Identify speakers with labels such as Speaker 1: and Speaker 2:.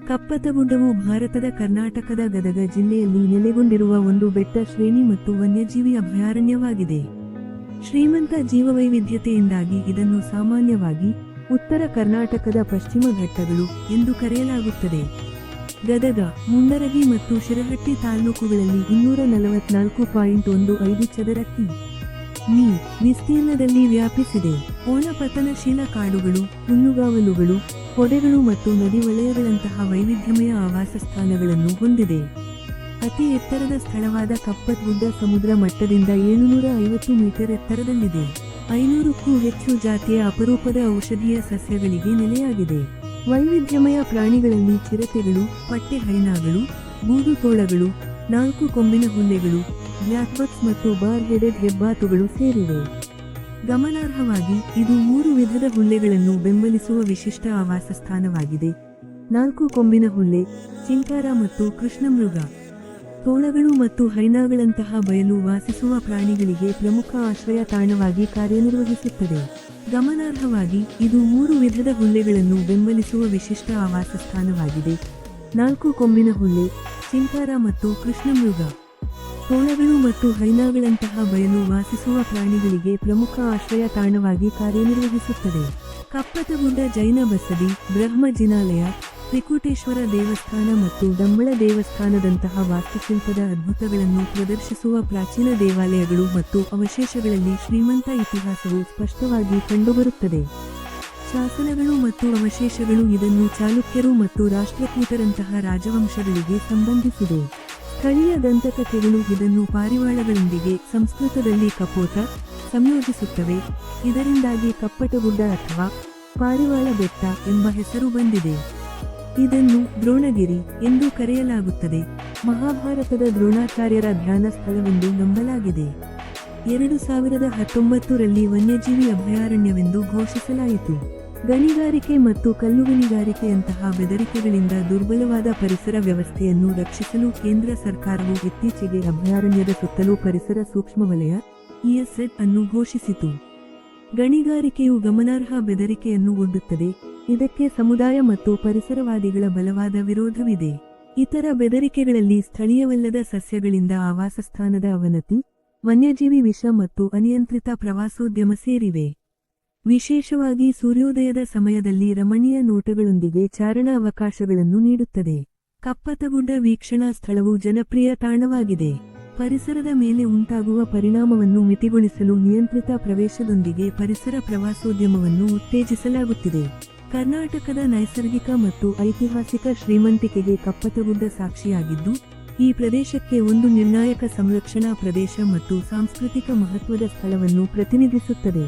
Speaker 1: ಕಪ್ಪತಗುಡ್ಡವು ಭಾರತದ ಕರ್ನಾಟಕದ ಗದಗ ಜಿಲ್ಲೆಯಲ್ಲಿ ನೆಲೆಗೊಂಡಿರುವ ಒಂದು ಬೆಟ್ಟ ಶ್ರೇಣಿ ಮತ್ತು ವನ್ಯಜೀವಿ ಅಭಯಾರಣ್ಯವಾಗಿದೆ. ಶ್ರೀಮಂತ ಜೀವವೈವಿಧ್ಯತೆಯಿಂದಾಗಿ ಇದನ್ನು ಸಾಮಾನ್ಯವಾಗಿ ಉತ್ತರ ಕರ್ನಾಟಕದ ಪಶ್ಚಿಮ ಘಟ್ಟಗಳು ಎಂದು ಕರೆಯಲಾಗುತ್ತದೆ. ಗದಗ, ಮುಂಡರಗಿ ಮತ್ತು ಶಿರಹಟ್ಟಿ ತಾಲ್ಲೂಕುಗಳಲ್ಲಿ 244.15 ಚದರ ಕಿ.ಮೀ ವಿಸ್ತೀರ್ಣದಲ್ಲಿ ವ್ಯಾಪಿಸಿದೆ. ಓಣಪತನಶೀಲ ಕಾಡುಗಳು, ಹುಲ್ಲುಗಾವಲುಗಳು, ಹೊಡೆಗಳು ಮತ್ತು ನದಿ ವಲಯಗಳಂತಹ ವೈವಿಧ್ಯಮಯ ಆವಾಸಸ್ಥಾನಗಳನ್ನು ಹೊಂದಿದೆ. ಅತಿ ಎತ್ತರದ ಸ್ಥಳವಾದ ಕಪ್ಪತಗುಡ್ಡ ಸಮುದ್ರ ಮಟ್ಟದಿಂದ 750 ಮೀಟರ್ ಎತ್ತರದಲ್ಲಿದೆ. 500ಕ್ಕೂ ಹೆಚ್ಚು ಜಾತಿಯ ಅಪರೂಪದ ಔಷಧೀಯ ಸಸ್ಯಗಳಿಗೆ ನೆಲೆಯಾಗಿದೆ. ವೈವಿಧ್ಯಮಯ ಪ್ರಾಣಿಗಳಲ್ಲಿ ಚಿರತೆಗಳು, ಪಟ್ಟೆ ಹೈನಾಗಳು, ಬೂದುತೋಳಗಳು, 4 ಕೊಂಬಿನ ಹುಲ್ಲೆಗಳು, ಬ್ಲ್ಯಾಕ್ಬಕ್ಸ್ ಮತ್ತು ಬಾರ್ ಹೆಡೆಡ್ ಹೆಬ್ಬಾತುಗಳು ಸೇರಿವೆ. ಗಮನಾರ್ಹವಾಗಿ, ಇದು 3 ವಿಧದ ಹುಲ್ಲೆಗಳನ್ನು ಬೆಂಬಲಿಸುವ ವಿಶಿಷ್ಟ ಆವಾಸಸ್ಥಾನವಾಗಿದೆ. 4 ಕೊಂಬಿನ ಹುಲ್ಲೆ, ಚಿಂಕಾರ ಮತ್ತು ಕೃಷ್ಣಮೃಗ. ತೋಳಗಳು ಮತ್ತು ಹೈನಾಗಳಂತಹ ಬಯಲು ವಾಸಿಸುವ ಪ್ರಾಣಿಗಳಿಗೆ ಪ್ರಮುಖ ಆಶ್ರಯ ತಾಣವಾಗಿ ಕಾರ್ಯನಿರ್ವಹಿಸುತ್ತದೆ. ಗಮನಾರ್ಹವಾಗಿ, ಇದು 3 ವಿಧದ ಹುಲ್ಲೆಗಳನ್ನು ಬೆಂಬಲಿಸುವ ವಿಶಿಷ್ಟ ಆವಾಸಸ್ಥಾನವಾಗಿದೆ. 4 ಕೊಂಬಿನ ಹುಲ್ಲೆ, ಚಿಂಕಾರ ಮತ್ತು ಕೃಷ್ಣಮೃಗ. ತೋಳಗಳು ಮತ್ತು ಹೈನಾಗಳಂತಹ ಬಯಲು ವಾಸಿಸುವ ಪ್ರಾಣಿಗಳಿಗೆ ಪ್ರಮುಖ ಆಶ್ರಯ ತಾಣವಾಗಿ ಕಾರ್ಯನಿರ್ವಹಿಸುತ್ತದೆ. ಕಪ್ಪತಗುಡ್ಡ ಜೈನ ಬಸದಿ, ಬ್ರಹ್ಮ ಜಿನಾಲಯ, ತ್ರಿಕೂಟೇಶ್ವರ ದೇವಸ್ಥಾನ ಮತ್ತು ಡಂಬಳ ದೇವಸ್ಥಾನದಂತಹ ವಾಸ್ತುಶಿಲ್ಪದ ಅದ್ಭುತಗಳನ್ನು ಪ್ರದರ್ಶಿಸುವ ಪ್ರಾಚೀನ ದೇವಾಲಯಗಳು ಮತ್ತು ಅವಶೇಷಗಳಲ್ಲಿ ಶ್ರೀಮಂತ ಇತಿಹಾಸವು ಸ್ಪಷ್ಟವಾಗಿ ಕಂಡುಬರುತ್ತದೆ. ಶಾಸನಗಳು ಮತ್ತು ಅವಶೇಷಗಳು ಇದನ್ನು ಚಾಲುಕ್ಯರು ಮತ್ತು ರಾಷ್ಟ್ರಕೂಟರಂತಹ ರಾಜವಂಶಗಳಿಗೆ ಸಂಬಂಧಿಸಿದೆ. ಸ್ಥಳೀಯ ದಂತಕಥೆಗಳು ಇದನ್ನು ಪಾರಿವಾಳಗಳೊಂದಿಗೆ ಸಂಸ್ಕೃತದಲ್ಲಿ ಕಪೋತ ಸಂಯೋಜಿಸುತ್ತವೆ. ಇದರಿಂದಾಗಿ ಕಪ್ಪತಗುಡ್ಡ ಅಥವಾ ಪಾರಿವಾಳ ಬೆಟ್ಟ ಎಂಬ ಹೆಸರು ಬಂದಿದೆ. ಇದನ್ನು ದ್ರೋಣಗಿರಿ ಎಂದು ಕರೆಯಲಾಗುತ್ತದೆ. ಮಹಾಭಾರತದ ದ್ರೋಣಾಚಾರ್ಯರ ಧ್ಯಾನ ಸ್ಥಳವೆಂದು ನಂಬಲಾಗಿದೆ. 2019ರಲ್ಲಿ ವನ್ಯಜೀವಿ ಅಭಯಾರಣ್ಯವೆಂದು ಘೋಷಿಸಲಾಯಿತು. ಗಣಿಗಾರಿಕೆ ಮತ್ತು ಕಲ್ಲುಗಣಿಗಾರಿಕೆಯಂತಹ ಬೆದರಿಕೆಗಳಿಂದ ದುರ್ಬಲವಾದ ಪರಿಸರ ವ್ಯವಸ್ಥೆಯನ್ನು ರಕ್ಷಿಸಲು ಕೇಂದ್ರ ಸರ್ಕಾರವು ಇತ್ತೀಚೆಗೆ ಅಭಯಾರಣ್ಯದ ಸುತ್ತಲೂ ಪರಿಸರ ಸೂಕ್ಷ್ಮವಲಯ (ಇಎಸ್ಝೆಡ್) ಅನ್ನು ಘೋಷಿಸಿತು. ಗಣಿಗಾರಿಕೆಯು ಗಮನಾರ್ಹ ಬೆದರಿಕೆಯನ್ನು ಒಡ್ಡುತ್ತದೆ. ಇದಕ್ಕೆ ಸಮುದಾಯ ಮತ್ತು ಪರಿಸರವಾದಿಗಳ ಬಲವಾದ ವಿರೋಧವಿದೆ. ಇತರ ಬೆದರಿಕೆಗಳಲ್ಲಿ ಸ್ಥಳೀಯವಲ್ಲದ ಸಸ್ಯಗಳಿಂದ ಆವಾಸಸ್ಥಾನದ ಅವನತಿ, ವನ್ಯಜೀವಿ ವಿಷ ಮತ್ತು ಅನಿಯಂತ್ರಿತ ಪ್ರವಾಸೋದ್ಯಮ ಸೇರಿವೆ. ವಿಶೇಷವಾಗಿ ಸೂರ್ಯೋದಯದ ಸಮಯದಲ್ಲಿ ರಮಣೀಯ ನೋಟಗಳೊಂದಿಗೆ ಚಾರಣ ಅವಕಾಶಗಳನ್ನು ನೀಡುತ್ತದೆ. ಕಪ್ಪತಗುಡ್ಡ ವೀಕ್ಷಣಾ ಸ್ಥಳವು ಜನಪ್ರಿಯ ತಾಣವಾಗಿದೆ. ಪರಿಸರದ ಮೇಲೆ ಉಂಟಾಗುವ ಪರಿಣಾಮವನ್ನು ಮಿತಿಗೊಳಿಸಲು ನಿಯಂತ್ರಿತ ಪ್ರವೇಶದೊಂದಿಗೆ ಪರಿಸರ ಪ್ರವಾಸೋದ್ಯಮವನ್ನು ಉತ್ತೇಜಿಸಲಾಗುತ್ತಿದೆ. ಕರ್ನಾಟಕದ ನೈಸರ್ಗಿಕ ಮತ್ತು ಐತಿಹಾಸಿಕ ಶ್ರೀಮಂತಿಕೆಗೆ ಕಪ್ಪತಗುಡ್ಡ ಸಾಕ್ಷಿಯಾಗಿದ್ದು, ಈ ಪ್ರದೇಶಕ್ಕೆ ಒಂದು ನಿರ್ಣಾಯಕ ಸಂರಕ್ಷಣಾ ಪ್ರದೇಶ ಮತ್ತು ಸಾಂಸ್ಕೃತಿಕ ಮಹತ್ವದ ಸ್ಥಳವನ್ನು ಪ್ರತಿನಿಧಿಸುತ್ತದೆ.